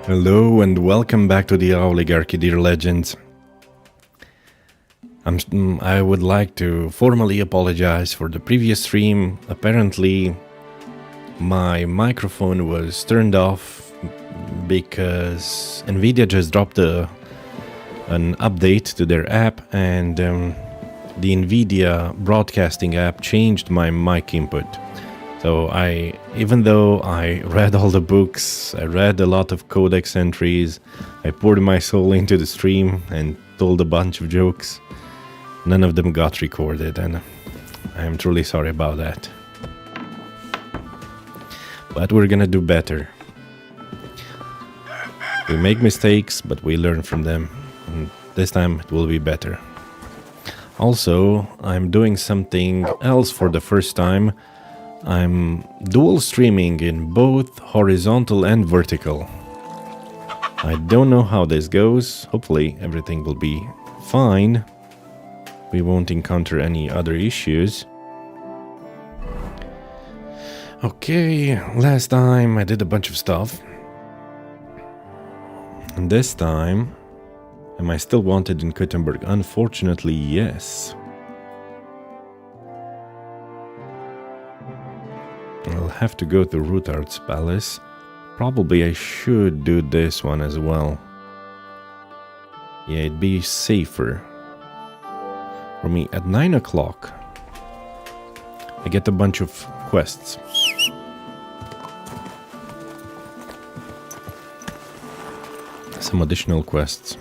Hello and welcome back to the Owlygarchy, dear legends. I would like to formally apologize for the previous stream. Apparently, my microphone was turned off because NVIDIA just dropped an update to their app, and the NVIDIA broadcasting app changed my mic input. So even though I read all the books, I read a lot of codex entries, I poured my soul into the stream and told a bunch of jokes, none of them got recorded, and I am truly sorry about that. But we're gonna do better. We make mistakes, but we learn from them, and this time it will be better. Also, I'm doing something else for the first time. I'm dual streaming in both horizontal and vertical. I don't know how this goes. Hopefully everything will be fine. We won't encounter any other issues. Okay, last time I did a bunch of stuff. And this time, am I still wanted in Kuttenberg? Unfortunately, yes. I'll have to go to Rutart's Palace. Probably I should do this one as well. Yeah, it'd be safer for me. At 9 o'clock, I get a bunch of quests. Some additional quests.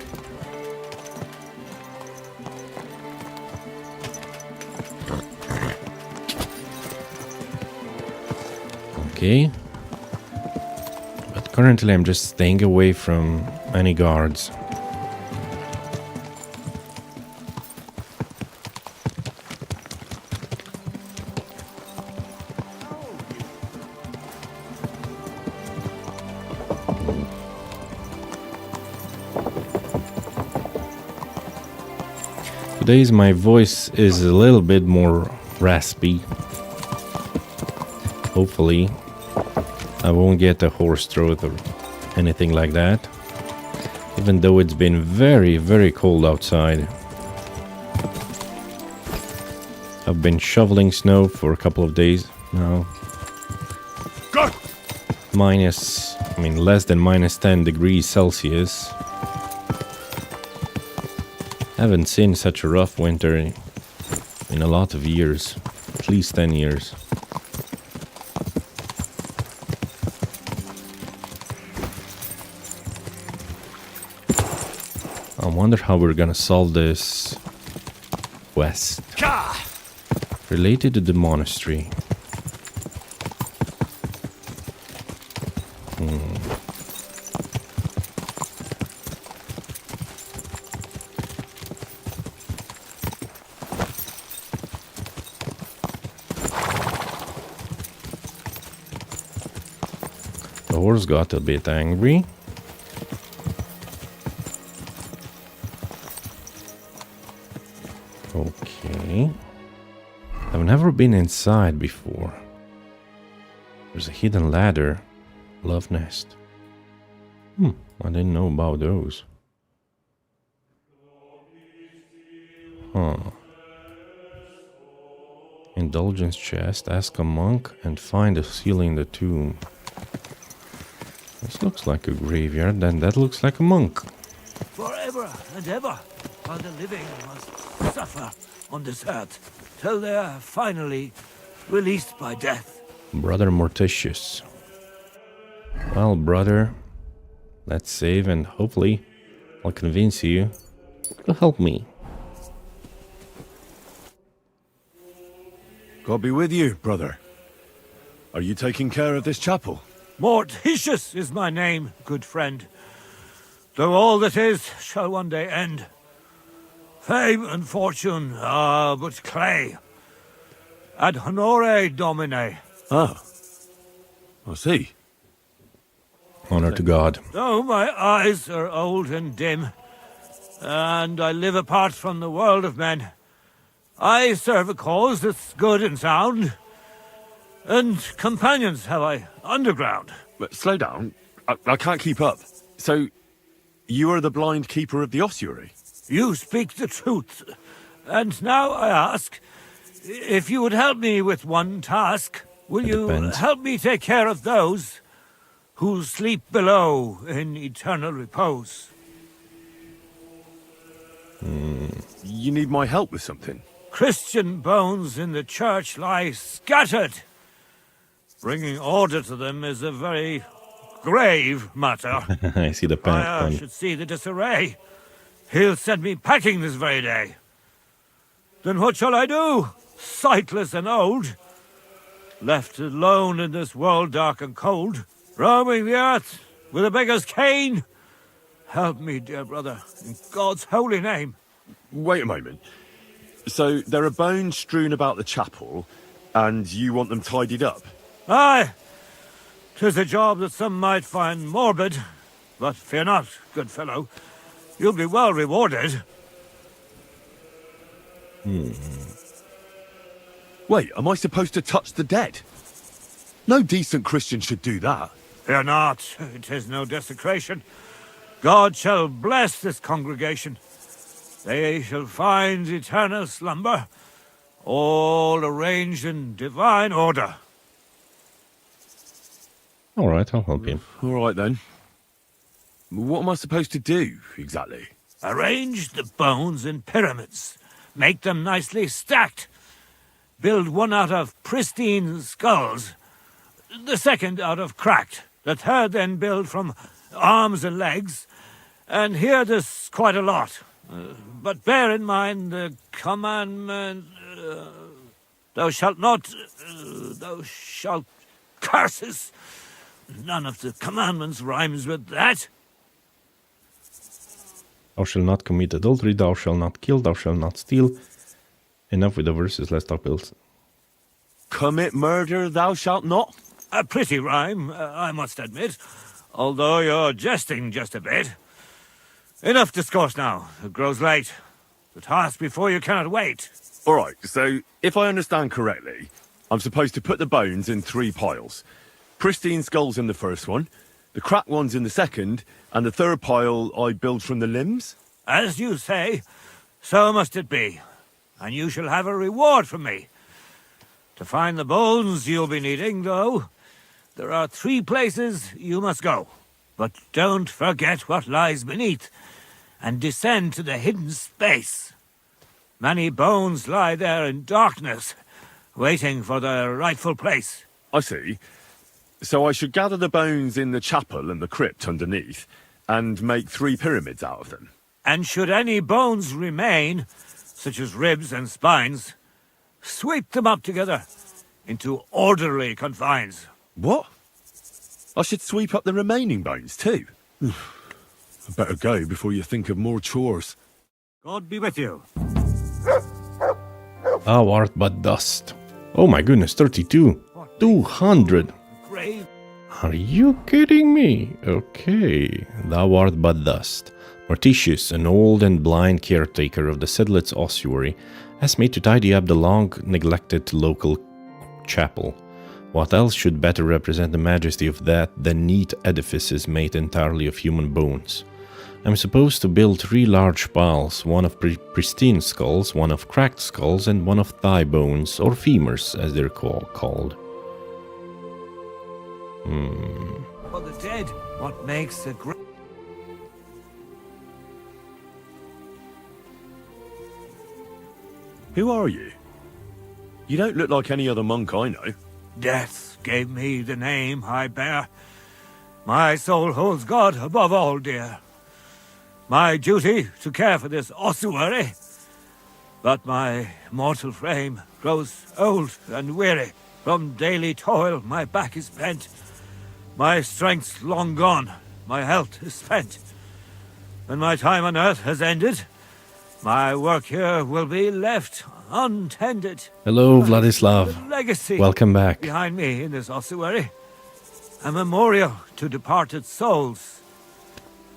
Okay, but currently I'm just staying away from any guards. Today's my voice is a little bit more raspy. Hopefully I won't get a hoarse throat or anything like that, even though it's been very, very cold outside. I've been shoveling snow for a couple of days now. Less than minus 10 degrees Celsius. Haven't seen such a rough winter in a lot of years, at least 10 years. I wonder how we're gonna solve this quest related to the monastery. The horse got a bit angry. Okay. I've never been inside before. There's a hidden ladder. Love nest. I didn't know about those. Indulgence chest. Ask a monk and find a seal in the tomb. This looks like a graveyard, and that looks like a monk. Forever and ever, while the living must suffer on this earth, till they are finally released by death. Brother Morticius. Well, brother, let's save, and hopefully I'll convince you to help me. God be with you, brother. Are you taking care of this chapel? Morticius is my name, good friend. Though all that is shall one day end. Fame and fortune are but clay. Ad honore domine. Ah, I see. Honor to God. Though my eyes are old and dim, and I live apart from the world of men, I serve a cause that's good and sound, and companions have I underground. But slow down. I can't keep up. So, you are the blind keeper of the ossuary? You speak the truth. And now I ask, if you would help me with one task, will It you depends. help me take care of those who sleep below in eternal repose? You need my help with something? Christian bones in the church lie scattered. Bringing order to them is a very grave matter. I see the Prior pen. should see the disarray. He'll send me packing this very day. Then what shall I do, sightless and old? Left alone in this world dark and cold, roaming the earth with a beggar's cane? Help me, dear brother, in God's holy name. Wait a moment. So, there are bones strewn about the chapel, and you want them tidied up? Aye, 'tis a job that some might find morbid, but fear not, good fellow. You'll be well rewarded. Wait, am I supposed to touch the dead? No decent Christian should do that. Fear not, it is no desecration. God shall bless this congregation. They shall find eternal slumber, all arranged in divine order. All right, I'll help you. All right, then. What am I supposed to do, exactly? Arrange the bones in pyramids. Make them nicely stacked. Build one out of pristine skulls, the second out of cracked, the third then build from arms and legs, and hear this quite a lot. But bear in mind the commandment, thou shalt not, thou shalt curses. None of the commandments rhymes with that. Thou shalt not commit adultery, thou shalt not kill, thou shalt not steal. Enough with the verses, let's talk bills. Commit murder, thou shalt not? A pretty rhyme, I must admit, although you're jesting just a bit. Enough discourse now. It grows late. The task before you cannot wait. All right, so if I understand correctly, I'm supposed to put the bones in 3 piles. Pristine skulls in the first one, the cracked ones in the second, and the third pile I build from the limbs? As you say, so must it be. And you shall have a reward from me. To find the bones you'll be needing, though, there are 3 places you must go. But don't forget what lies beneath, and descend to the hidden space. Many bones lie there in darkness, waiting for their rightful place. I see. So I should gather the bones in the chapel and the crypt underneath, and make 3 pyramids out of them. And should any bones remain, such as ribs and spines, sweep them up together into orderly confines. What? I should sweep up the remaining bones too? I better go before you think of more chores. God be with you. Thou art but dust. Oh my goodness, 32. 200. Grave. Are you kidding me? Okay. Thou art but dust. Morticius, an old and blind caretaker of the Sedlet's ossuary, has made to tidy up the long-neglected local chapel. What else should better represent the majesty of that than neat edifices made entirely of human bones? I'm supposed to build 3 large piles, one of pristine skulls, one of cracked skulls, and one of thigh bones, or femurs, as they're called. For the dead, what makes a great... Who are you? You don't look like any other monk I know. Death gave me the name I bear. My soul holds God above all dear. My duty to care for this ossuary. But my mortal frame grows old and weary. From daily toil my back is bent. My strength's long gone, my health is spent. When my time on earth has ended, my work here will be left untended. Hello, Vladislav. The legacy Welcome back. behind me in this ossuary, a memorial to departed souls.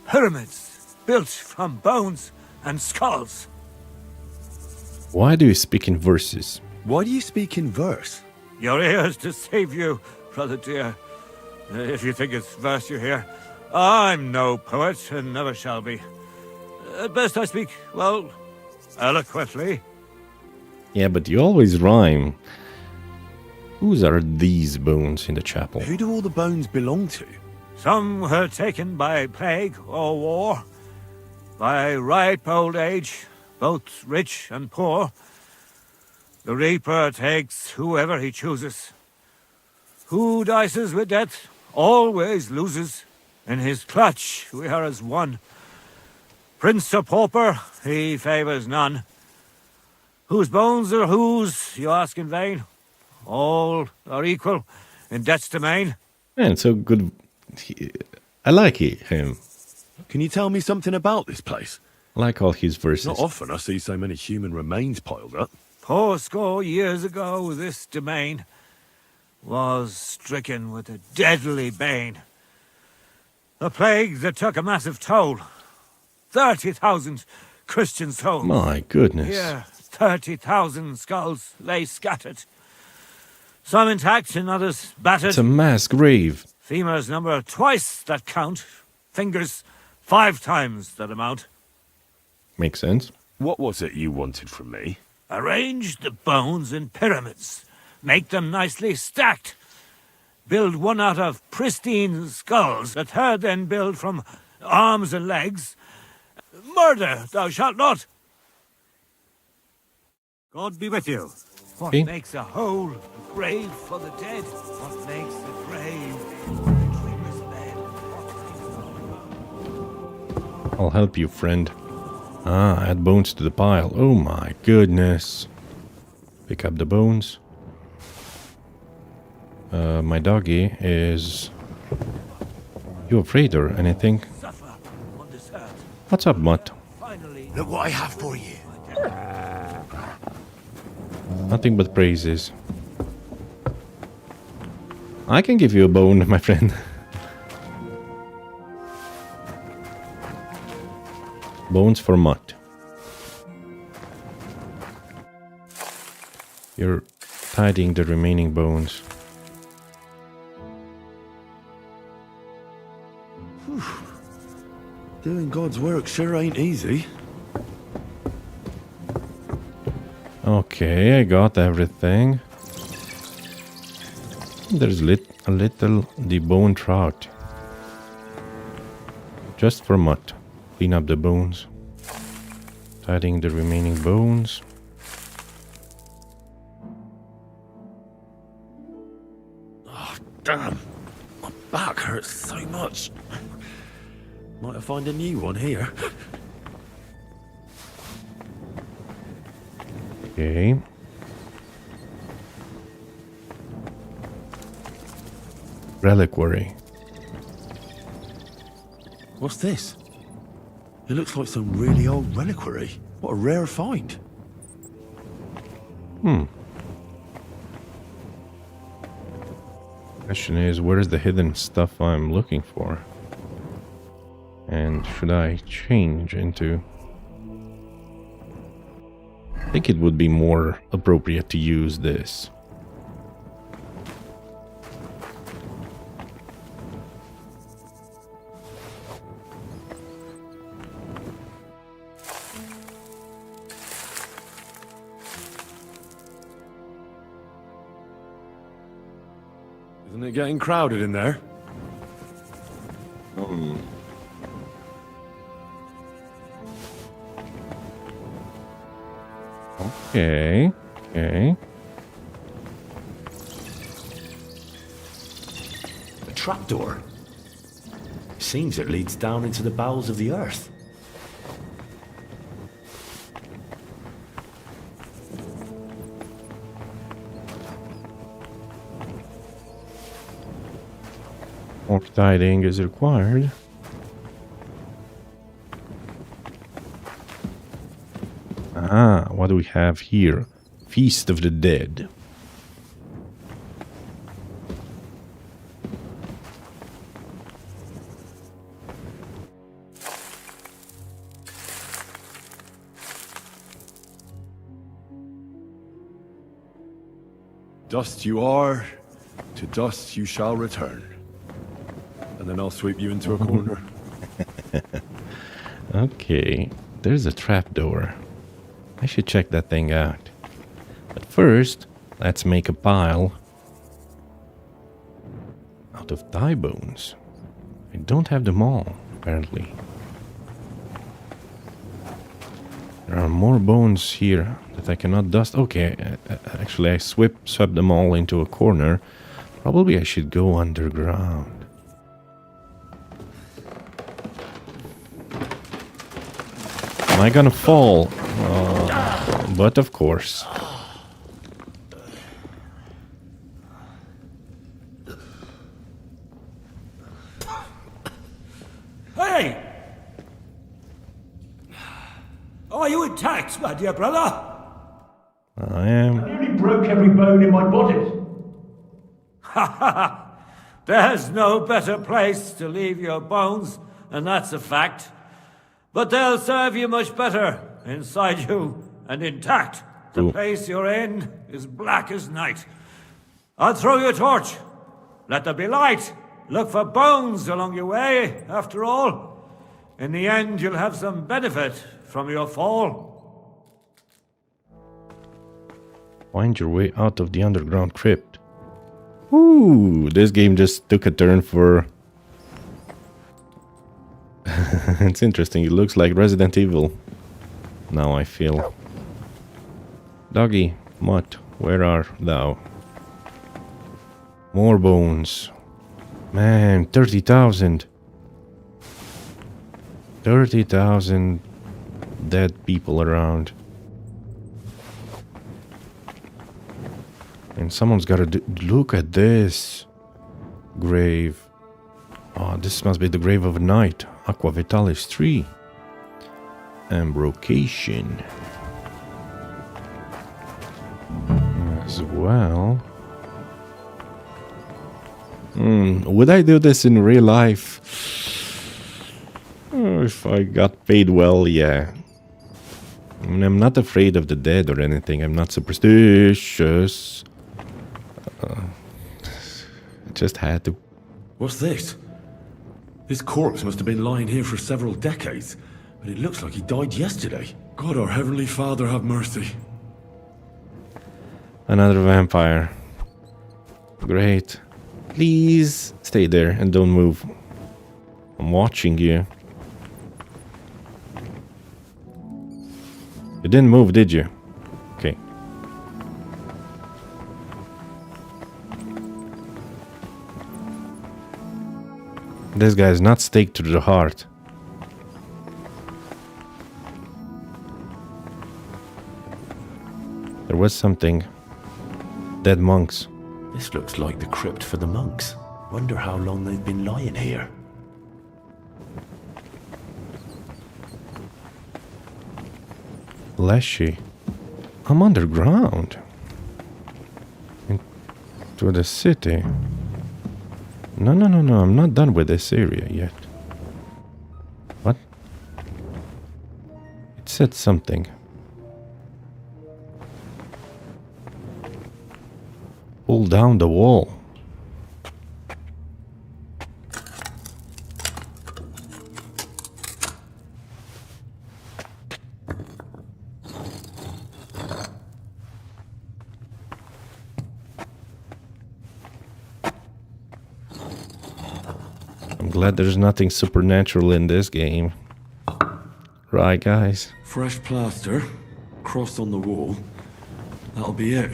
Pyramids built from bones and skulls. Why do you speak in verses? Why do you speak in verse? Your ears to save you, brother dear. If you think it's verse you hear, I'm no poet, and never shall be. At best I speak, well, eloquently. Yeah, but you always rhyme. Whose are these bones in the chapel? Who do all the bones belong to? Some were taken by plague or war, by ripe old age, both rich and poor. The Reaper takes whoever he chooses. Who dices with death always loses. In his clutch we are as one. Prince or pauper, he favours none. Whose bones are whose, you ask in vain? All are equal in death's domain. Man, so good. I like him. Can you tell me something about this place? I like all his verses. Not often I see so many human remains piled up. 80 years ago, this domain was stricken with a deadly bane. A plague that took a massive toll. 30,000 Christian souls. My goodness. Here, 30,000 skulls lay scattered. Some intact and others battered. It's a mass grave. Femurs number twice that count. Fingers 5 times that amount. Makes sense. What was it you wanted from me? Arrange the bones in pyramids. Make them nicely stacked. Build one out of pristine skulls. A third then build from arms and legs. Murder thou shalt not. God be with you. What Okay. makes a hole a grave for the dead? What makes a grave a dreamer's bed? What makes I'll help you, friend. Ah, add bones to the pile. Oh my goodness. Pick up the bones. My doggy is... You afraid or anything? suffer on this earth? What's up, Mutt? Finally, Look what I have for you. Nothing but praises. I can give you a bone, my friend. Bones for Mutt. You're tidying the remaining bones. Doing God's work sure ain't easy. Okay, I got everything. There's a little deboned trout. Just for Mutt. Clean up the bones. Tidying the remaining bones. Oh, damn. My back hurts so much. Might have find a new one here. Okay. Reliquary. What's this? It looks like some really old reliquary. What a rare find. Question is, where is the hidden stuff I'm looking for? And should I change into... I think it would be more appropriate to use this. Isn't it getting crowded in there? Okay, okay. A trapdoor. Seems it leads down into the bowels of the earth. More tidying is required. Ah, what do we have here? Feast of the Dead. Dust you are, to dust you shall return. and then I'll sweep you into a corner. Okay, there's a trapdoor. I should check that thing out. But first, let's make a pile out of thigh bones. I don't have them all, apparently. There are more bones here that I cannot dust. Okay, actually I swept them all into a corner. Probably I should go underground. Am I gonna fall? But of course. Hey! Are you intact, my dear brother? I am. I nearly broke every bone in my body. Ha ha! There's no better place to leave your bones, and that's a fact. But they'll serve you much better inside you and intact. The Ooh. place you're in is black as night. I'll throw you a torch. Let there be light. Look for bones along your way, after all. In the end, you'll have some benefit from your fall. Find your way out of the underground crypt. Ooh, this game just took a turn for... It's interesting, it looks like Resident Evil. Now I feel. Doggy, Mutt, where are thou? More bones. Man, 30,000. 30,000 dead people around. And someone's gotta look at this grave. Oh, this must be the grave of a knight. Aqua Vitalis 3. Ambrocation. As well. Would I do this in real life? Oh, if I got paid well, yeah. I mean, I'm not afraid of the dead or anything. I'm not superstitious. I just had to. What's this? This corpse must have been lying here for several decades, but it looks like he died yesterday. God, our Heavenly Father, have mercy. Another vampire. Great. Please stay there and don't move. I'm watching you. You didn't move, did you? Okay. This guy is not staked to the heart. There was something. Dead monks. This looks like the crypt for the monks. Wonder how long they've been lying here. Leshy. I'm underground. Into the city. No, I'm not done with this area yet. What? It said something. Pull down the wall. I'm glad there's nothing supernatural in this game. Right, guys? Fresh plaster, cross on the wall. That'll be it.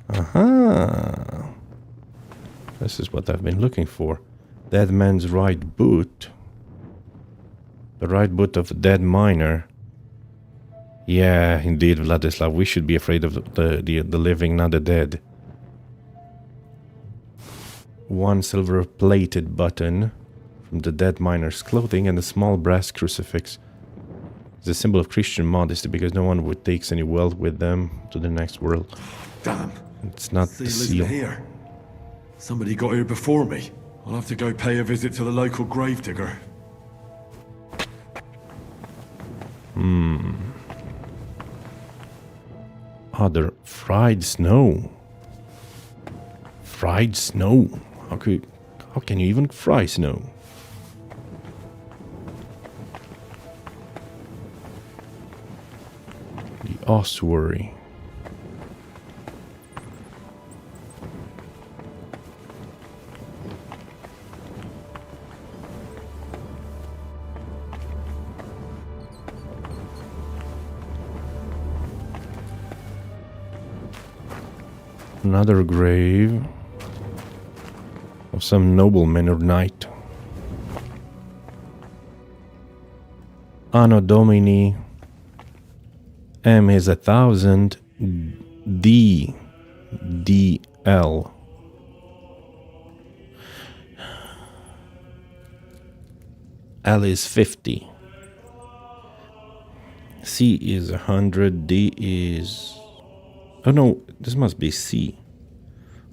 Aha! This is what I've been looking for. Dead man's right boot. The right boot of a dead miner. Yeah, indeed, Vladislav. We should be afraid of the living, not the dead. One silver-plated button from the dead miner's clothing and a small brass crucifix. It's a symbol of Christian modesty because no one would take any wealth with them to the next world. Damn. It's not the seal. Isn't here. Somebody got here before me. I'll have to go pay a visit to the local gravedigger. Other fried snow. Fried snow. How can you even fry snow? The ossuary. Another grave of some nobleman or knight. Anno Domini M is 1000, D DL. L is 50. C is 100, D is... Oh no, this must be C.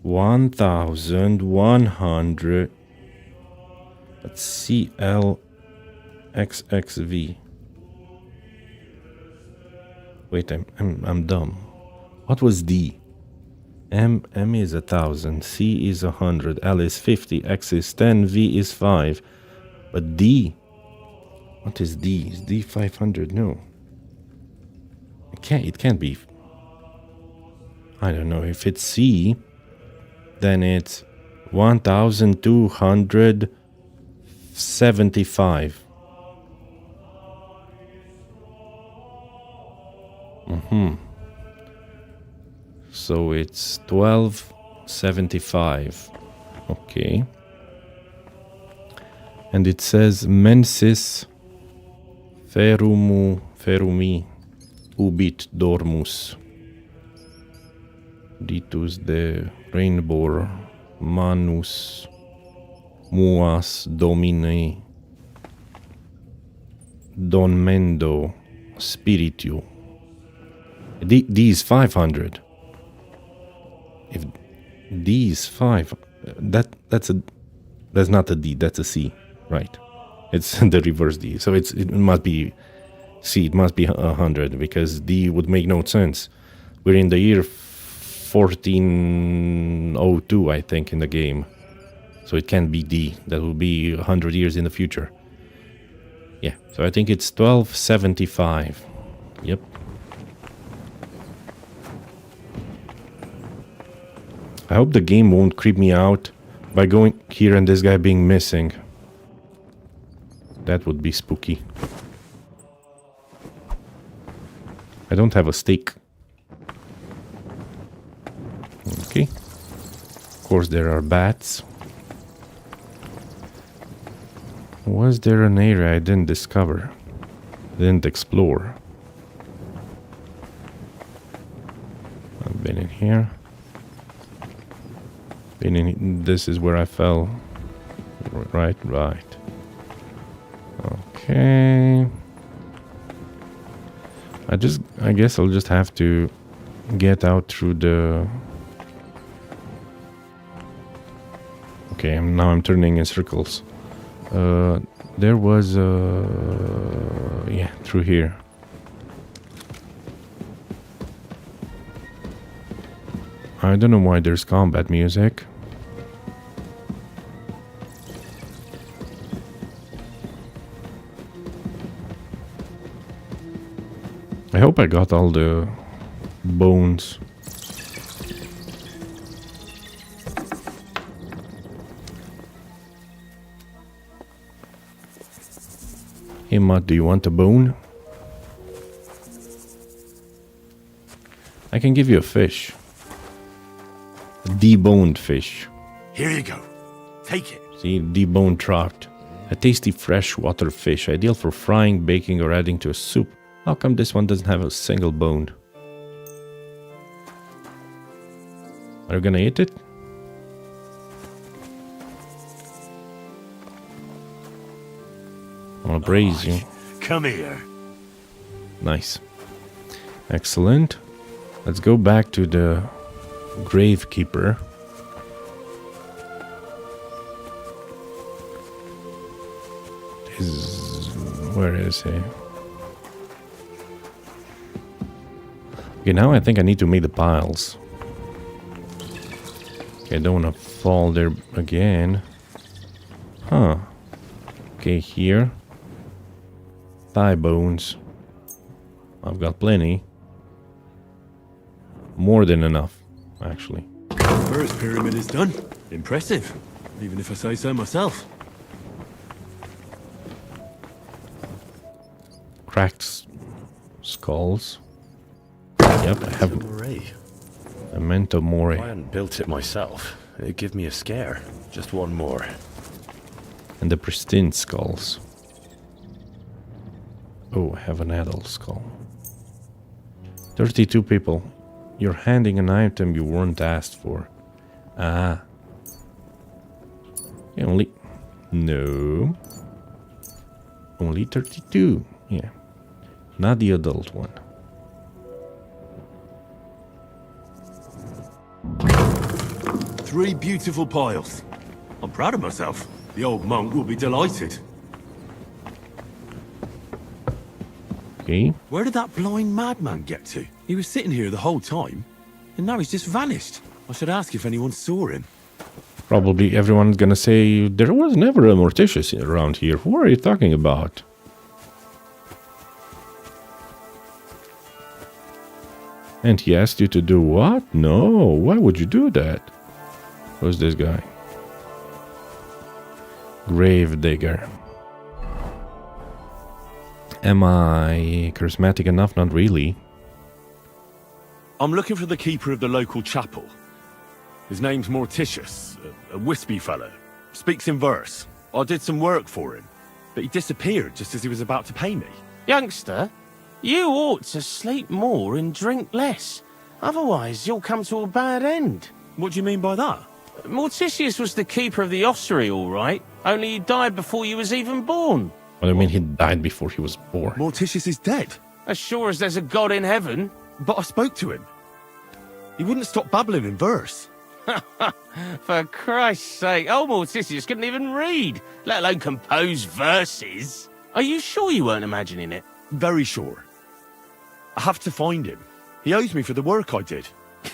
1100. That's CLXXV. Wait, I'm dumb. What was D? M is 1000, C is 100, L is 50, X is 10, V is 5. But D, what is D? Is D 500? No. It can't be. I don't know. If it's C, then it's 1275. So it's 1275. Okay. And it says mensis ferumi ubit dormus. Ditus de rainbow manus muas domine donmendo spiritu. D is 500. If D is 5, that's not a D, that's a C, right? It's the reverse D, so it must be C. It must be 100 because D would make no sense. We're in the year 1402, I think, in the game, so it can't be D. That will be 100 years in the future. Yeah, so I think it's 1275. Yep. I hope the game won't creep me out by going here and this guy being missing. That would be spooky. I don't have a stake. Okay. Of course there are bats. Was there an area I didn't discover? Didn't explore? I've been in here. This is where I fell. Right. Okay. I guess I'll just have to get out through the... Okay, now I'm turning in circles. There was yeah, through here. I don't know why there's combat music. I hope I got all the bones. Hey Matt, do you want a bone? I can give you a fish. A deboned fish. Here you go. Take it. See, deboned trout. A tasty freshwater fish, ideal for frying, baking, or adding to a soup. How come this one doesn't have a single bone? Are you gonna eat it? I'll braise you. Come here. Nice. Excellent. Let's go back to the gravekeeper. Where is he? Okay, now I think I need to make the piles. Okay, I don't want to fall there again. Huh. Okay, here. Thigh bones. I've got plenty. More than enough, actually. First pyramid is done. Impressive, even if I say so myself. Cracked skulls. Yep, I have Memento Mori. If I hadn't built it myself, it'd give me a scare. Just one more. And the pristine skulls. Oh, I have an adult skull. 32 people. You're handing an item you weren't asked for. Ah. Yeah, only... No. Only 32. Yeah. Not the adult one. Three beautiful piles. I'm proud of myself. The old monk will be delighted. Okay. Where did that blind madman get to? He was sitting here the whole time, and now he's just vanished. I should ask if anyone saw him. Probably everyone's gonna say, there was never a Morticius around here. Who are you talking about? And he asked you to do what? No, why would you do that? Who's this guy? Grave digger. Am I charismatic enough? Not really. I'm looking for the keeper of the local chapel. His name's Morticius, a wispy fellow. Speaks in verse. I did some work for him, but he disappeared just as he was about to pay me. Youngster, you ought to sleep more and drink less. Otherwise, you'll come to a bad end. What do you mean by that? Morticius was the keeper of the ossuary, all right. Only he died before you was even born. What do you mean he died before he was born? Morticius is dead. As sure as there's a God in heaven. But I spoke to him. He wouldn't stop babbling in verse. For Christ's sake, old Morticius couldn't even read, let alone compose verses. Are you sure you weren't imagining it? Very sure. I have to find him. He owes me for the work I did.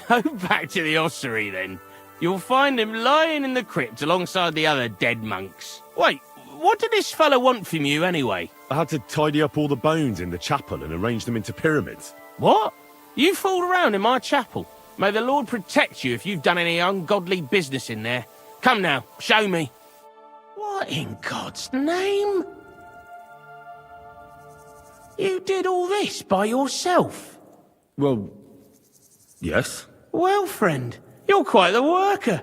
Go back to the ossuary, then. You'll find him lying in the crypt alongside the other dead monks. Wait, what did this fellow want from you, anyway? I had to tidy up all the bones in the chapel and arrange them into pyramids. What? You fooled around in my chapel? May the Lord protect you if you've done any ungodly business in there. Come now, show me. What in God's name? You did all this by yourself? Well, yes. Well, friend, you're quite the worker.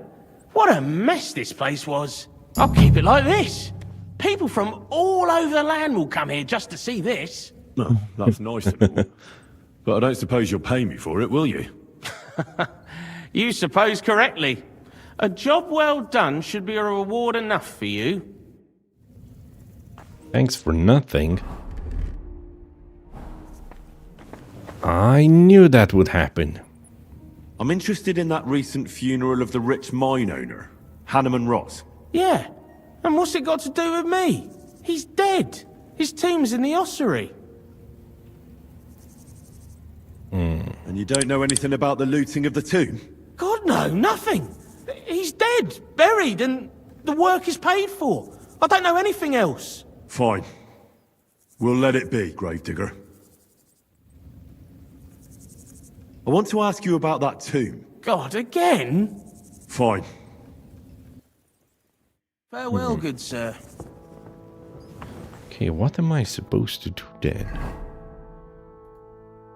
What a mess this place was. I'll keep it like this. People from all over the land will come here just to see this. No, that's nice and all. But I don't suppose you'll pay me for it, will you? You suppose correctly. A job well done should be a reward enough for you. Thanks for nothing. I knew that would happen. I'm interested in that recent funeral of the rich mine owner, Hanneman Ross. Yeah, and what's it got to do with me? He's dead. His tomb's in the ossuary. And you don't know anything about the looting of the tomb? God, no, nothing. He's dead, buried, and the work is paid for. I don't know anything else. Fine. We'll let it be, Gravedigger. I want to ask you about that tomb. God, again? Fine. Farewell, good sir. Okay, what am I supposed to do then?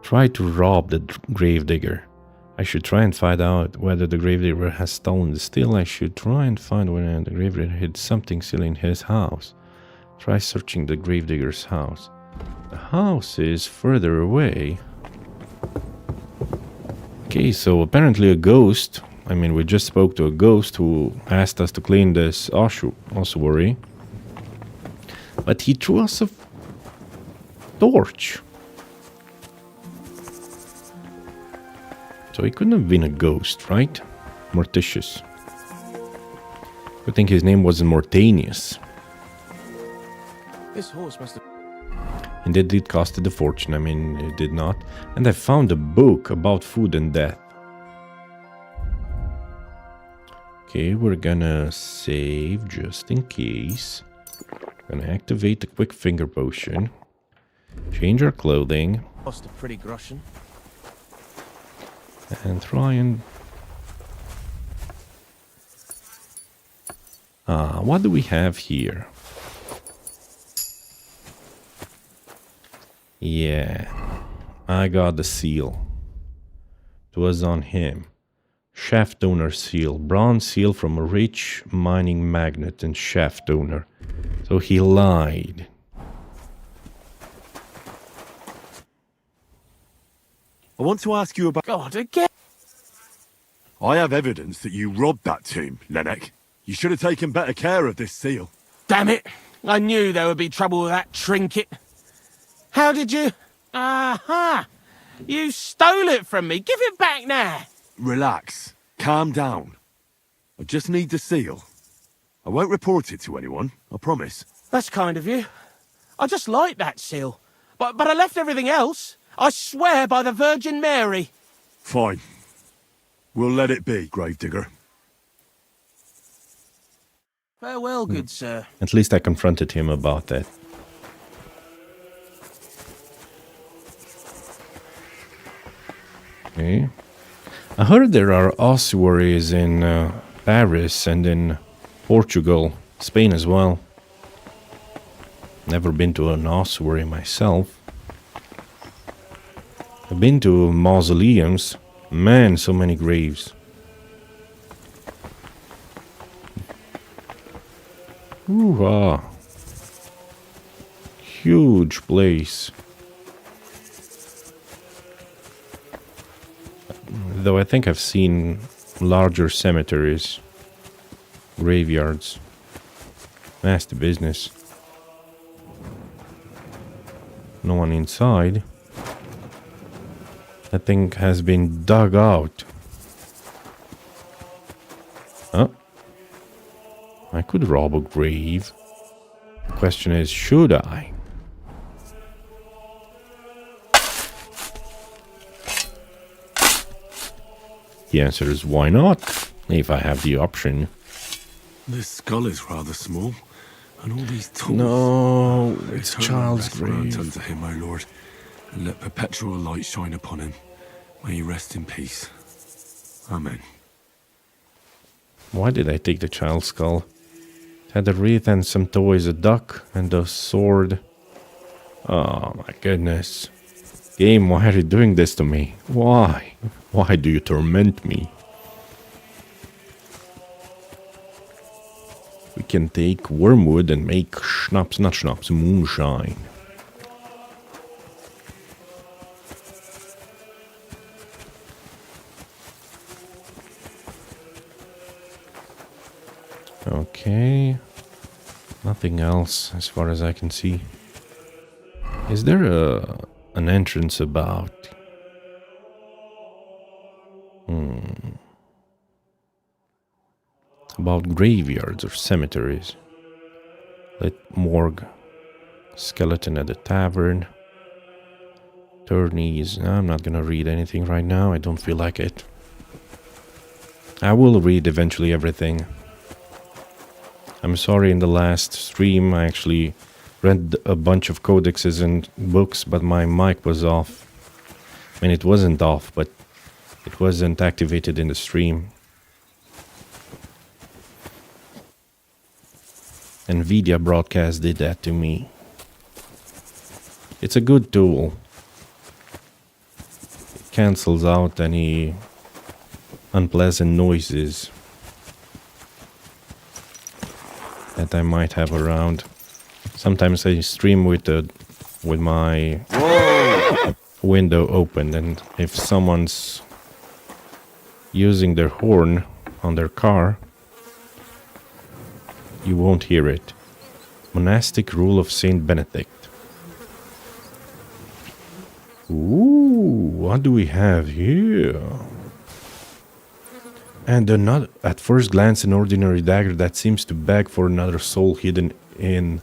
Try to rob the gravedigger. I should try and find out whether the gravedigger has stolen the steel. I should try and find whether the gravedigger hid something still in his house. Try searching the gravedigger's house. The house is further away. Okay, so apparently a ghost. I mean, we just spoke to a ghost who asked us to clean this ossuary. But he threw us a torch. So he couldn't have been a ghost, right? Morticius. I think his name wasn't Mortanius. This horse must have... And it did cost a fortune, I mean, it did not. And I found a book about food and death. Okay, we're gonna save just in case. Gonna activate the quick finger potion. Change our clothing. Lost a pretty groschen. And try and... what do we have here? Yeah, I got the seal. It was on him. Shaft owner seal. Bronze seal from a rich mining magnate and shaft owner. So he lied. I want to ask you about... God, again. I have evidence that you robbed that tomb, Lennox. You should have taken better care of this seal. Damn it. I knew there would be trouble with that trinket. How did you... Aha! You stole it from me. Give it back now. Relax. Calm down. I just need the seal. I won't report it to anyone, I promise. That's kind of you. I just like that seal. But I left everything else. I swear by the Virgin Mary. Fine. We'll let it be, Gravedigger. Farewell, good sir. At least I confronted him about that. Okay. I heard there are ossuaries in Paris and in Portugal, Spain as well. Never been to an ossuary myself. I've been to mausoleums. Man, so many graves. Ooh-ah. Huge place. Though I think I've seen larger cemeteries, graveyards. Nasty business. No one inside. That thing has been dug out. Huh? I could rob a grave. The question is, should I? The answer is why not, if I have the option. This skull is rather small, and all these tools. No, it's Eternal child's rest grant grave. unto him, O Lord, and let perpetual light shine upon him. May he rest in peace. Amen. Why did I take the child's skull? It had a wreath and some toys, a duck and a sword. Oh my goodness. Game, why are you doing this to me? Why? Why do you torment me? We can take wormwood and make schnapps, not schnapps, moonshine. Okay. Nothing else as far as I can see. Is there an entrance about? About graveyards or cemeteries. Lit morgue. Skeleton at the tavern. Attorneys. I'm not gonna read anything right now. I don't feel like it. I will read eventually everything. I'm sorry, in the last stream I actually read a bunch of codexes and books, but my mic was off. I mean, it wasn't off, but it wasn't activated in the stream. NVIDIA broadcast did that to me. It's a good tool. It cancels out any unpleasant noises that I might have around. Sometimes I stream with my window open, and if someone's using their horn on their car, you won't hear it. Monastic Rule of Saint Benedict. Ooh, what do we have here? And another, at first glance, an ordinary dagger that seems to beg for another soul hidden in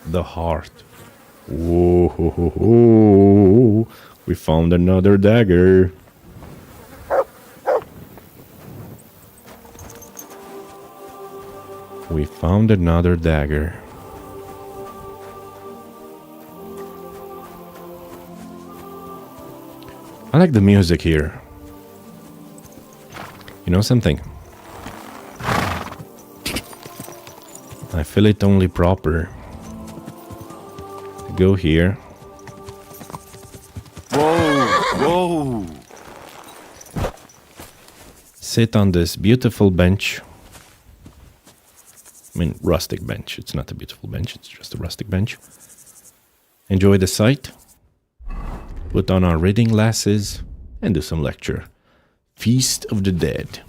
the heart. Whoa, ho, ho, ho. We found another dagger. We found another dagger. I like the music here. You know something? I feel it only proper to go here. Whoa! Sit on this beautiful bench. I mean, rustic bench. It's not a beautiful bench, it's just a rustic bench. Enjoy the sight. Put on our reading glasses and do some lecture. Feast of the Dead.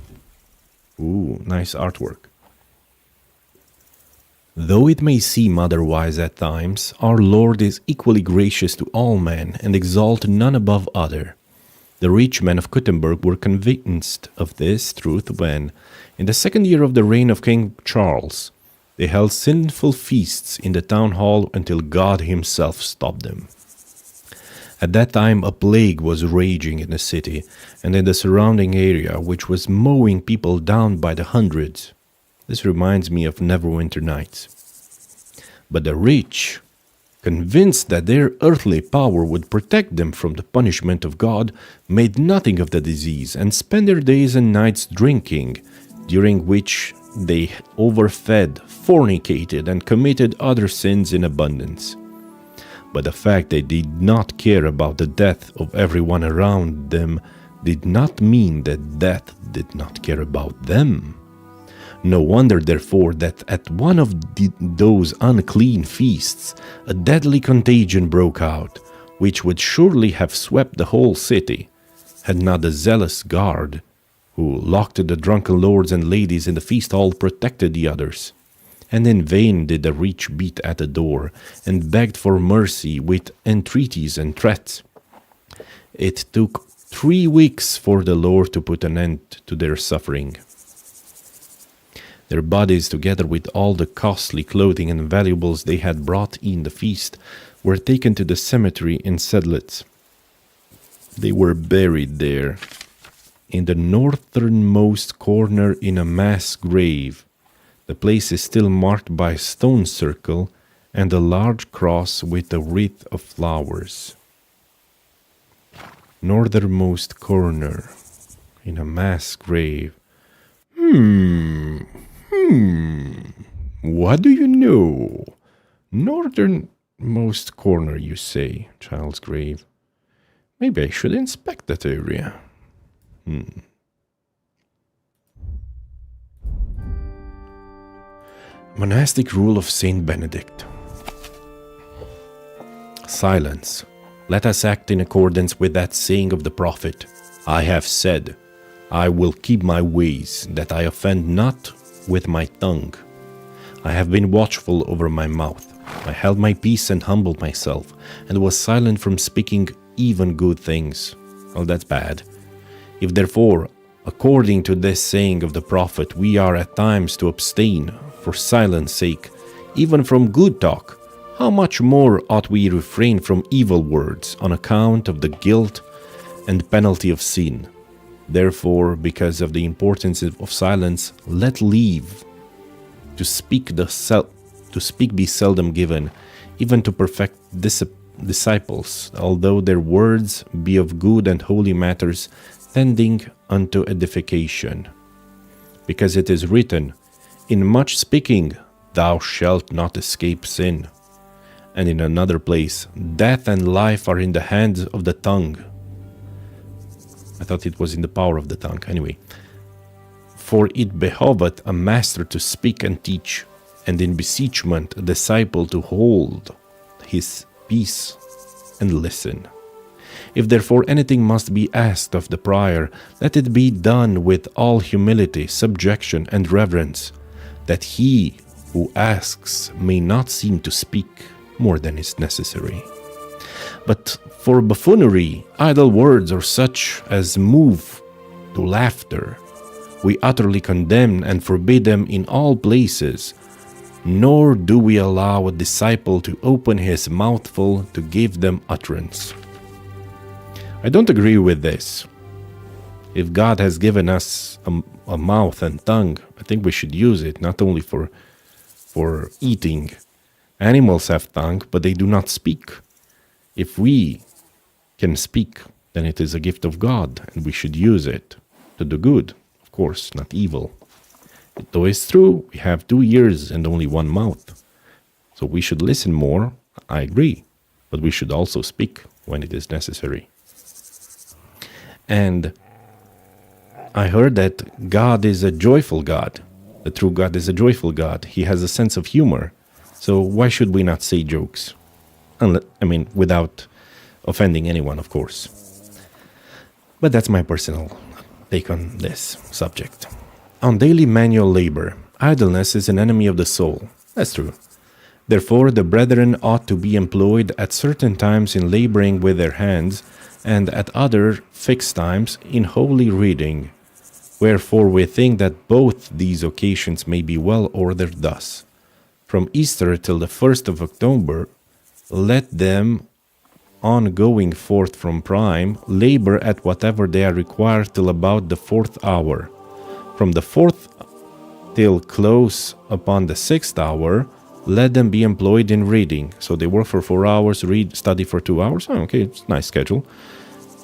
Ooh, nice artwork. Though it may seem otherwise at times, our Lord is equally gracious to all men and exalts none above other. The rich men of Gutenberg were convinced of this truth when, in the second year of the reign of King Charles, they held sinful feasts in the town hall until God himself stopped them. At that time, a plague was raging in the city and in the surrounding area, which was mowing people down by the hundreds. This reminds me of Neverwinter Nights. But the rich, convinced that their earthly power would protect them from the punishment of God, made nothing of the disease and spent their days and nights drinking, during which they overfed, fornicated, and committed other sins in abundance. But the fact they did not care about the death of everyone around them did not mean that death did not care about them. No wonder, therefore, that at one of those unclean feasts, a deadly contagion broke out, which would surely have swept the whole city, had not the zealous guard, who locked the drunken lords and ladies in the feast hall, protected the others. And in vain did the rich beat at the door, and begged for mercy with entreaties and threats. It took 3 weeks for the Lord to put an end to their suffering. Their bodies, together with all the costly clothing and valuables they had brought in the feast, were taken to the cemetery in Sedlitz. They were buried there, in the northernmost corner in a mass grave. The place is still marked by a stone circle and a large cross with a wreath of flowers. Northernmost corner in a mass grave. What do you know? Northernmost corner, you say, child's grave. Maybe I should inspect that area. Monastic rule of Saint Benedict. Silence. Let us act in accordance with that saying of the prophet. I have said, I will keep my ways, that I offend not with my tongue. I have been watchful over my mouth. I held my peace and humbled myself, and was silent from speaking even good things. Well, that's bad. If therefore, according to this saying of the prophet, we are at times to abstain, for silence sake, even from good talk, how much more ought we refrain from evil words on account of the guilt and penalty of sin? Therefore, because of the importance of silence, let leave to speak be seldom given, even to perfect disciples, although their words be of good and holy matters, tending unto edification. Because it is written, in much speaking thou shalt not escape sin. And in another place, death and life are in the hands of the tongue. I thought it was in the power of the tongue. Anyway. For it behoveth a master to speak and teach, and in beseechment a disciple to hold his peace and listen. If therefore anything must be asked of the prior, let it be done with all humility, subjection, and reverence, that he who asks may not seem to speak more than is necessary. But for buffoonery, idle words, or such as move to laughter, we utterly condemn and forbid them in all places, nor do we allow a disciple to open his mouthful to give them utterance. I don't agree with this. If God has given us a mouth and tongue, I think we should use it, not only for for eating. Animals have tongue, but they do not speak. If we can speak, then it is a gift of God, and we should use it to do good, of course, not evil. Though it's true, we have 2 ears and only 1 mouth. So we should listen more, I agree, but we should also speak when it is necessary. And I heard that God is a joyful God. The true God is a joyful God. He has a sense of humor. So why should we not say jokes? Without offending anyone, of course. But that's my personal take on this subject. On daily manual labor, idleness is an enemy of the soul. That's true. Therefore, the brethren ought to be employed at certain times in laboring with their hands, and at other fixed times in holy reading. Wherefore we think that both these occasions may be well ordered thus. From Easter till the 1st of October, let them, on going forth from prime, labor at whatever they are required till about the 4th hour. From the 4th till close upon the 6th hour, let them be employed in reading. So they work for 4 hours, study for 2 hours. Oh, okay, it's a nice schedule.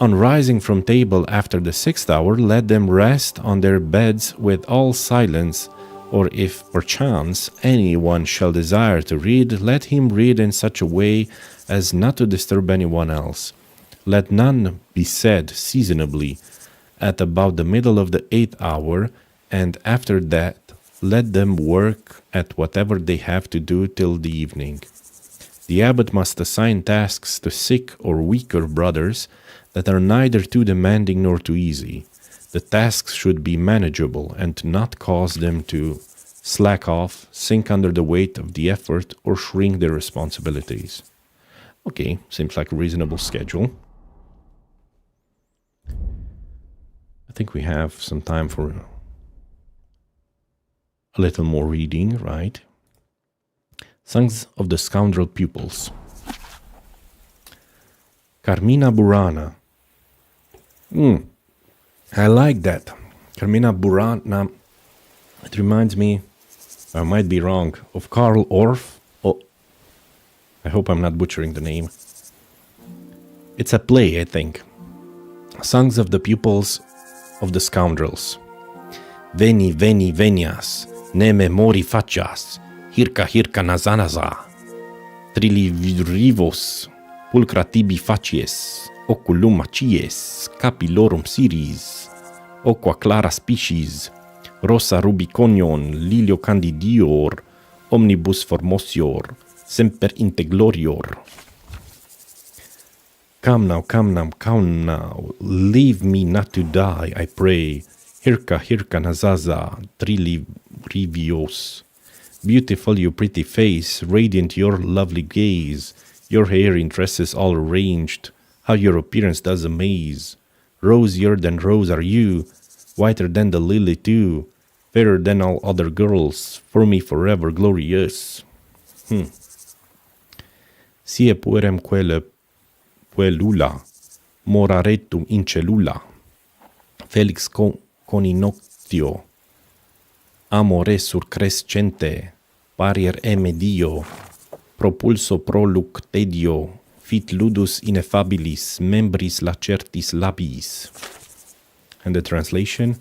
On rising from table after the 6th hour, let them rest on their beds with all silence, or if perchance anyone shall desire to read, let him read in such a way as not to disturb anyone else. Let none be said seasonably at about the middle of the 8th hour, and after that let them work at whatever they have to do till the evening. The abbot must assign tasks to sick or weaker brothers that are neither too demanding nor too easy. The tasks should be manageable and not cause them to slack off, sink under the weight of the effort, or shrink their responsibilities. Okay, seems like a reasonable schedule. I think we have some time for a little more reading, right? Songs of the Scoundrel Pupils. Carmina Burana. I like that. Carmina Burana. It reminds me, I might be wrong, of Karl Orff. Oh, I hope I'm not butchering the name. It's a play, I think. Songs of the Pupils of the Scoundrels. Veni, veni, venias, ne me mori facias, hirca, hirca nazanaza, trilivivos, pulcra tibi facies, oculum macies, capilorum siris, oqua clara species, rosa rubiconion, lilio candidior, omnibus formosior, semper integlorior. Come now, leave me not to die, I pray. Hirca, hirca nazaza, trilivrivios. Beautiful your pretty face, radiant your lovely gaze, your hair in tresses all arranged, how your appearance does amaze. Rosier than rose are you, whiter than the lily too, fairer than all other girls, for me forever glorious. Sie puerem quelle puellula, moraretum in cellula, felix coninoctio, amore surcrescente, parier emedio, propulso proluc tedio, fit ludus ineffabilis, membris lacertis labis. And the translation: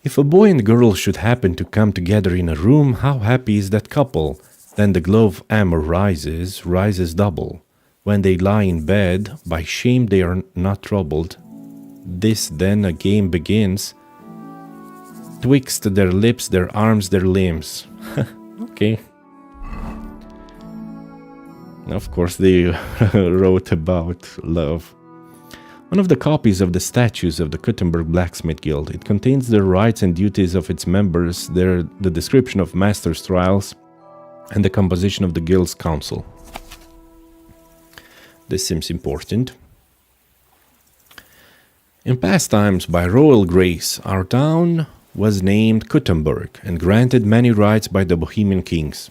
if a boy and girl should happen to come together in a room, how happy is that couple? Then the glow of amor rises double. When they lie in bed, by shame they are not troubled. This then a game begins, twixt their lips, their arms, their limbs. Okay. Of course, they wrote about love. One of the copies of the statutes of the Gutenberg Blacksmith Guild. It contains the rights and duties of its members, the description of masters' trials, and the composition of the guild's council. This seems important. In past times, by royal grace, our town was named Gutenberg and granted many rights by the Bohemian kings.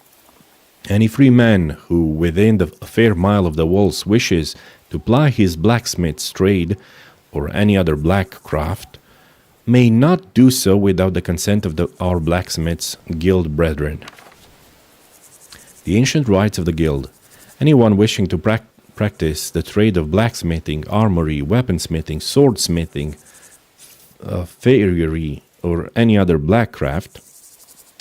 Any free man who, within a fair mile of the walls, wishes to ply his blacksmith's trade or any other black craft, may not do so without the consent of our blacksmiths' guild brethren. The ancient rites of the guild. Anyone wishing to practice the trade of blacksmithing, armory, weaponsmithing, swordsmithing, farriery, or any other black craft,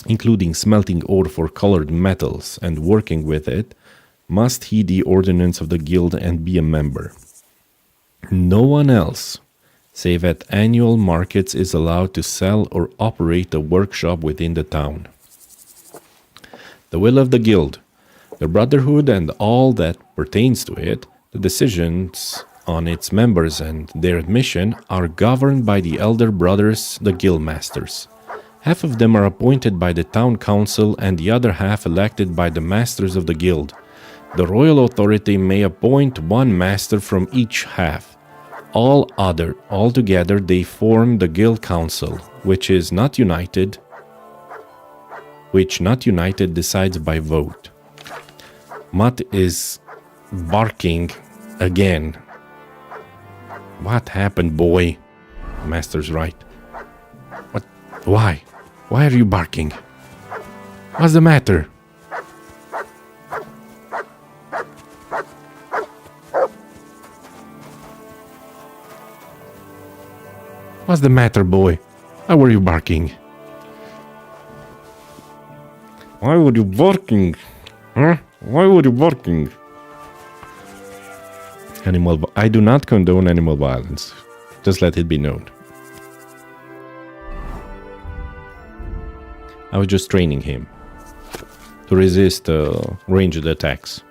including smelting ore for colored metals and working with it, must heed the ordinance of the guild and be a member. No one else, save at annual markets, is allowed to sell or operate a workshop within the town. The will of the guild, the brotherhood and all that pertains to it, the decisions on its members and their admission are governed by the elder brothers, the guild masters. Half of them are appointed by the town council and the other half elected by the masters of the guild. The royal authority may appoint one master from each half. Altogether they form the guild council, which not united decides by vote. Mutt is barking again. What happened, boy? Master's right. What? Why? Why are you barking? What's the matter? What's the matter, boy? Why were you barking? Why were you barking? Huh? Why were you barking? I do not condone animal violence. Just let it be known. I was just training him to resist ranged attacks.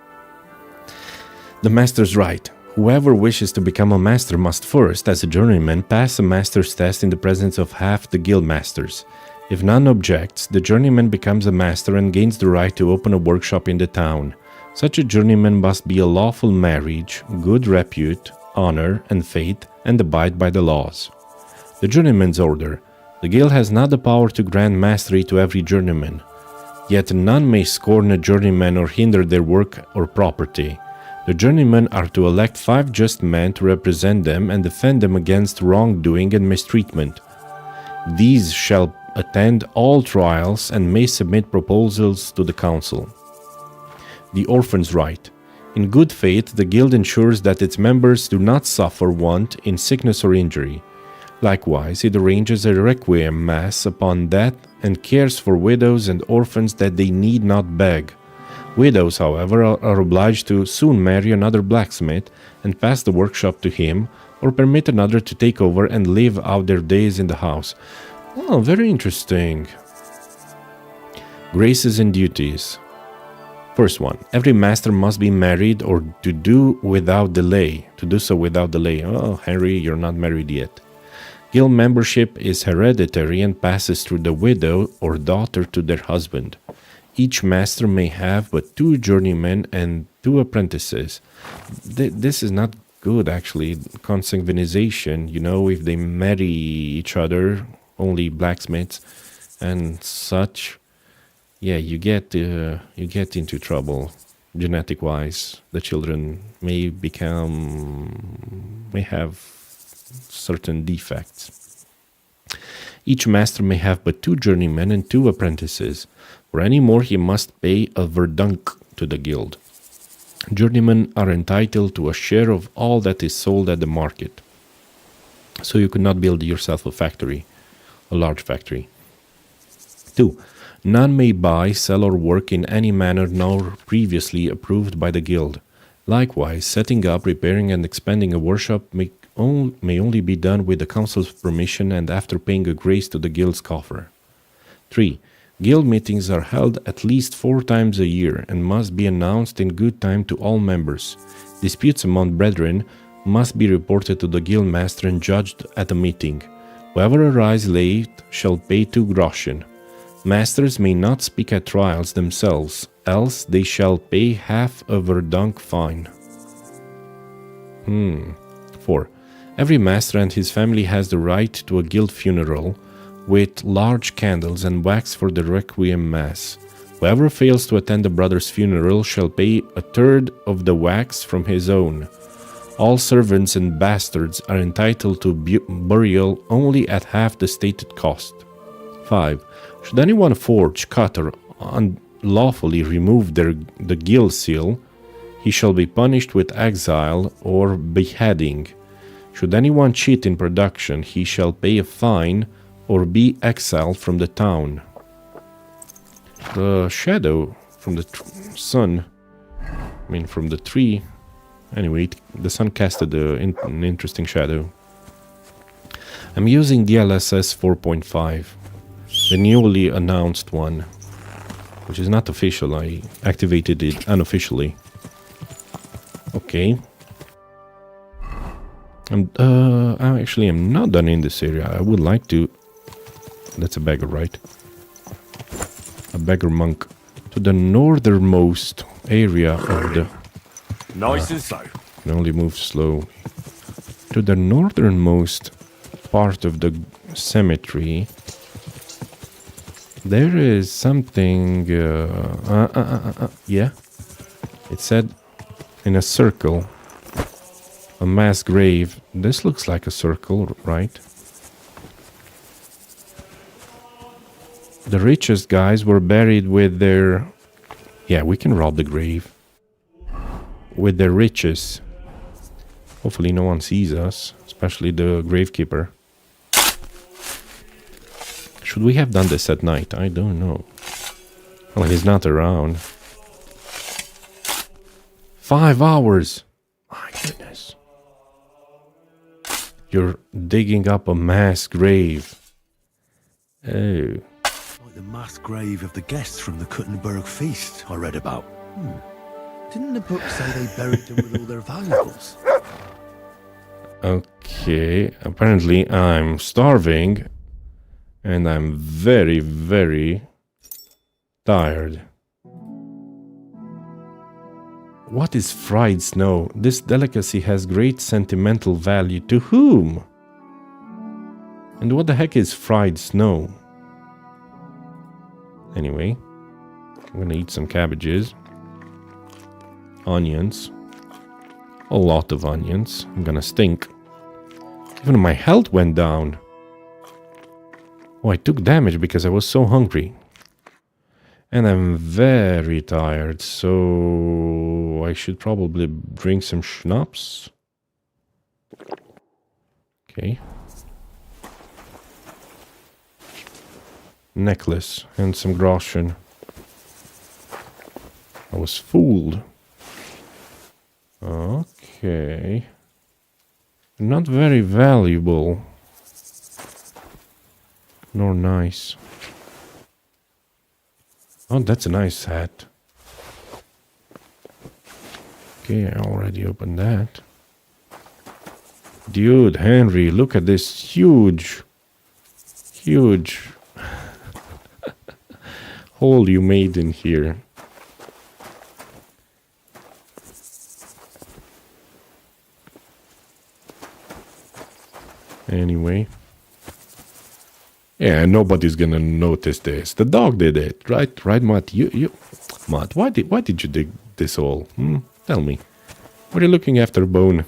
The master's right. Whoever wishes to become a master must first, as a journeyman, pass a master's test in the presence of half the guild masters. If none objects, the journeyman becomes a master and gains the right to open a workshop in the town. Such a journeyman must be a lawful marriage, good repute, honor, and faith, and abide by the laws. The journeyman's order. The guild has not the power to grant mastery to every journeyman. Yet none may scorn a journeyman or hinder their work or property. The journeymen are to elect 5 just men to represent them and defend them against wrongdoing and mistreatment. These shall attend all trials and may submit proposals to the council. The orphan's right. In good faith, the guild ensures that its members do not suffer want in sickness or injury. Likewise, it arranges a requiem mass upon death and cares for widows and orphans that they need not beg. Widows, however, are obliged to soon marry another blacksmith and pass the workshop to him, or permit another to take over and live out their days in the house. Oh, very interesting. Graces and duties. First one, every master must be married or to do so without delay. Oh, Henry, you're not married yet. Guild membership is hereditary and passes through the widow or daughter to their husband. Each master may have but 2 journeymen and 2 apprentices. This is not good, actually. Consanguinization, if they marry each other, only blacksmiths and such, yeah, you get into trouble genetic-wise. The children may have certain defects. Each master may have but 2 journeymen and 2 apprentices. For any more, he must pay a verdunk to the guild. Journeymen are entitled to a share of all that is sold at the market. So you could not build yourself a large factory. 2. None may buy, sell, or work in any manner not previously approved by the guild. Likewise, setting up, repairing, and expanding a workshop may only be done with the council's permission and after paying a grace to the guild's coffer. 3. Guild meetings are held at least 4 times a year and must be announced in good time to all members. Disputes among brethren must be reported to the guild master and judged at a meeting. Whoever arrives late shall pay 2 groschen. Masters may not speak at trials themselves, else they shall pay half a verdunk fine. 4. Every master and his family has the right to a guild funeral, with large candles and wax for the requiem mass. Whoever fails to attend the brother's funeral shall pay 1/3 of the wax from his own. All servants and bastards are entitled to burial only at half the stated cost. 5. Should anyone forge, cut, or lawfully remove the guild seal, he shall be punished with exile or beheading. Should anyone cheat in production, he shall pay a fine or be exiled from the town. The shadow from the sun, from the tree. Anyway, the sun casted an interesting shadow. I'm using DLSS 4.5, the newly announced one, which is not official. I activated it unofficially. Okay. I'm not done in this area. I would like to... That's a beggar, right? A beggar monk. To the northernmost area of the... Nice and slow. Can only move slowly. To the northernmost part of the cemetery, there is something... yeah. It said in a circle. A mass grave. This looks like a circle, right? The richest guys were buried with their... Yeah, we can rob the grave. With their riches. Hopefully no one sees us, especially the gravekeeper. Should we have done this at night? I don't know. Well, he's not around. 5 hours! My goodness. You're digging up a mass grave. Oh. Like the mass grave of the guests from the Kuttenberg feast I read about. Didn't the book say they buried them with all their valuables? Okay, apparently I'm starving. And I'm very, very tired. What is fried snow? This delicacy has great sentimental value. To whom? And what the heck is fried snow? Anyway, I'm gonna eat some cabbages. Onions. A lot of onions. I'm gonna stink. Even my health went down. Oh, I took damage because I was so hungry. And I'm very tired, so I should probably drink some schnapps. Okay. Necklace and some groschen. I was fooled. Okay. Not very valuable. Nor nice. Oh, that's a nice hat. Okay, I already opened that. Dude, Henry, look at this huge hole you made in here. Anyway. Yeah, nobody's gonna notice this. The dog did it, right? Right, Matt? Matt, why did you dig this hole? Tell me. What are you looking after, Bone?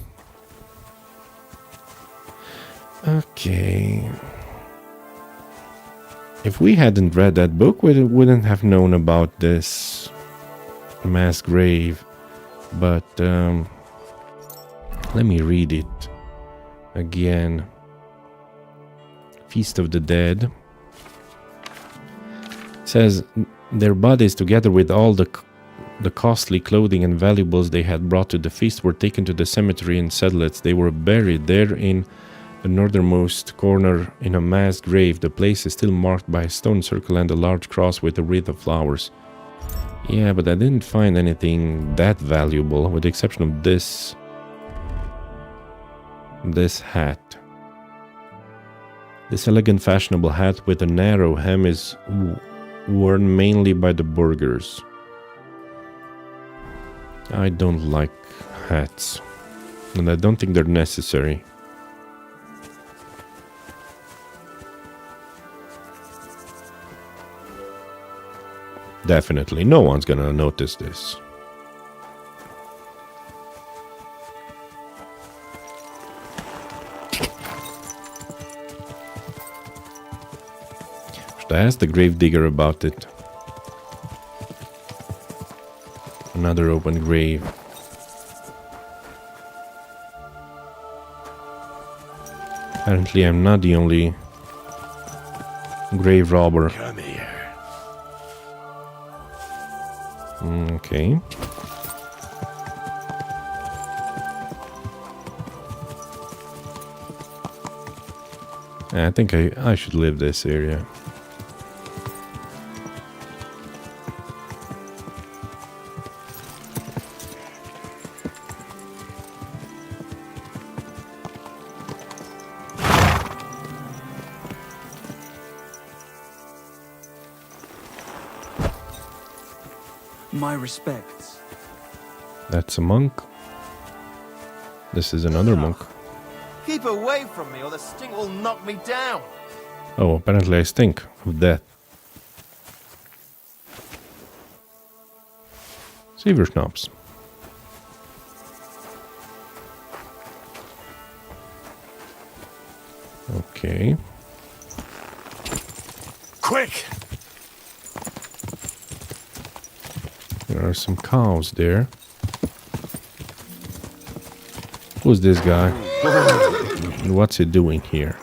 Okay. If we hadn't read that book, we wouldn't have known about this mass grave. But let me read it again. Feast of the Dead. It says their bodies, together with all the costly clothing and valuables they had brought to the feast, were taken to the cemetery in Sedlitz. They were buried there in the northernmost corner in a mass grave. The place is still marked by a stone circle and a large cross with a wreath of flowers. Yeah, but I didn't find anything that valuable, with the exception of this hat. This elegant, fashionable hat with a narrow hem is worn mainly by the burghers. I don't like hats, and I don't think they're necessary. Definitely, no one's gonna notice this. Should I ask the gravedigger about it? Another open grave. Apparently I'm not the only grave robber. Come here. Okay. I think I should leave this area. My respects. That's a monk. This is another monk. Keep away from me or the stink will knock me down. Oh, apparently I stink of death. Silver schnapps. Okay. Quick! There are some cows there. Who's this guy? And what's he doing here?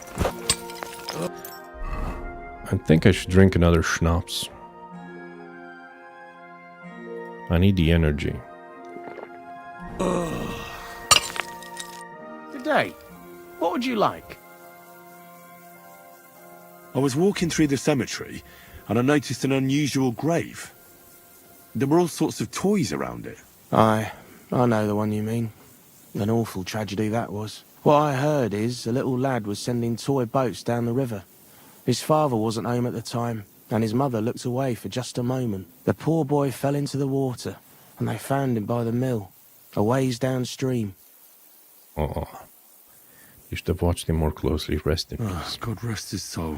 I think I should drink another schnapps. I need the energy. Good day. What would you like? I was walking through the cemetery and I noticed an unusual grave. There were all sorts of toys around it. I know the one you mean. An awful tragedy that was. What I heard is a little lad was sending toy boats down the river. His father wasn't home at the time, and his mother looked away for just a moment. The poor boy fell into the water, and they found him by the mill, a ways downstream. Oh, you should have watched him more closely. Rest in peace. God rest his soul.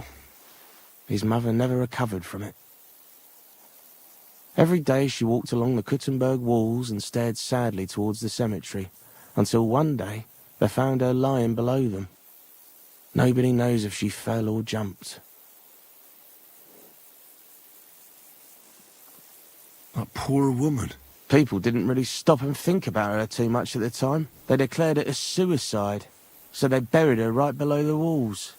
His mother never recovered from it. Every day she walked along the Kuttenberg walls and stared sadly towards the cemetery, until one day they found her lying below them. Nobody knows if she fell or jumped. That poor woman. People didn't really stop and think about her too much at the time. They declared it a suicide, so they buried her right below the walls.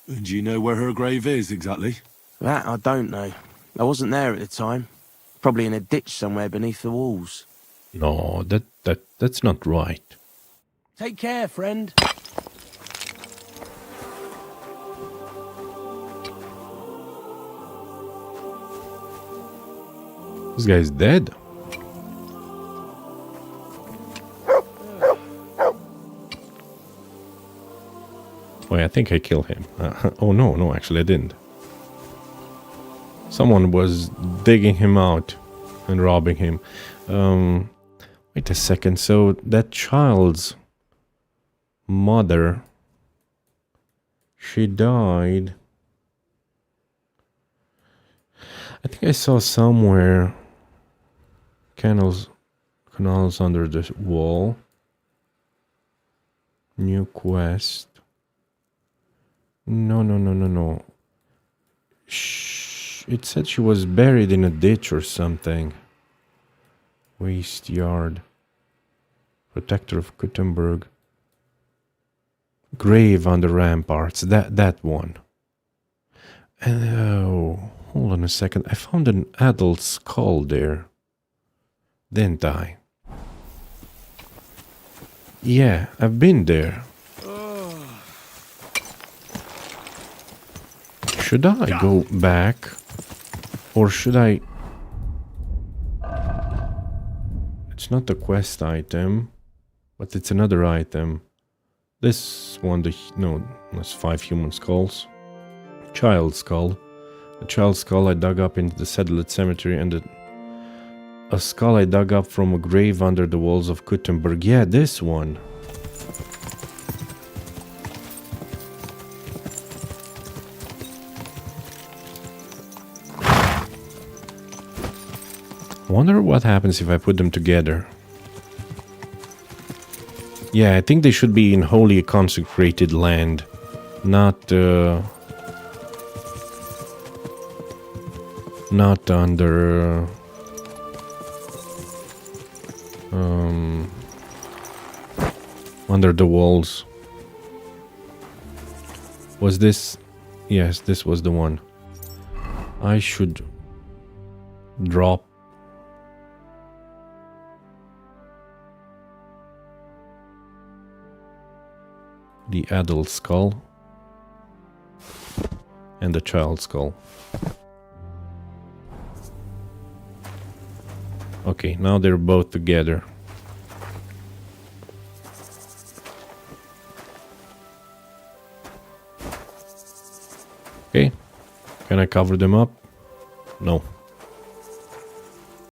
And do you know where her grave is exactly? That I don't know. I wasn't there at the time. Probably in a ditch somewhere beneath the walls. No, that's not right. Take care, friend. This guy's dead. Wait, I think I killed him. Oh no, actually I didn't. Someone was digging him out and robbing him. Wait a second. So that child's mother, she died. I think I saw somewhere canals under the wall. New quest. No. It said she was buried in a ditch or something. Waste yard. Protector of Kuttenberg. Grave on the ramparts. That one. Oh, hold on a second. I found an adult skull there. Didn't I? Yeah, I've been there. Should I go back? Or should I... It's not a quest item, but it's another item. This one, no, that's 5 human skulls. Child skull. A child skull I dug up into the settled cemetery, and a skull I dug up from a grave under the walls of Kuttenberg. Yeah, this one. I wonder what happens if I put them together. Yeah, I think they should be in holy consecrated land, not Not under... under the walls. Was this... Yes, this was the one. I should drop the adult skull and the child skull. Okay, now they're both together. Okay, can I cover them up? No.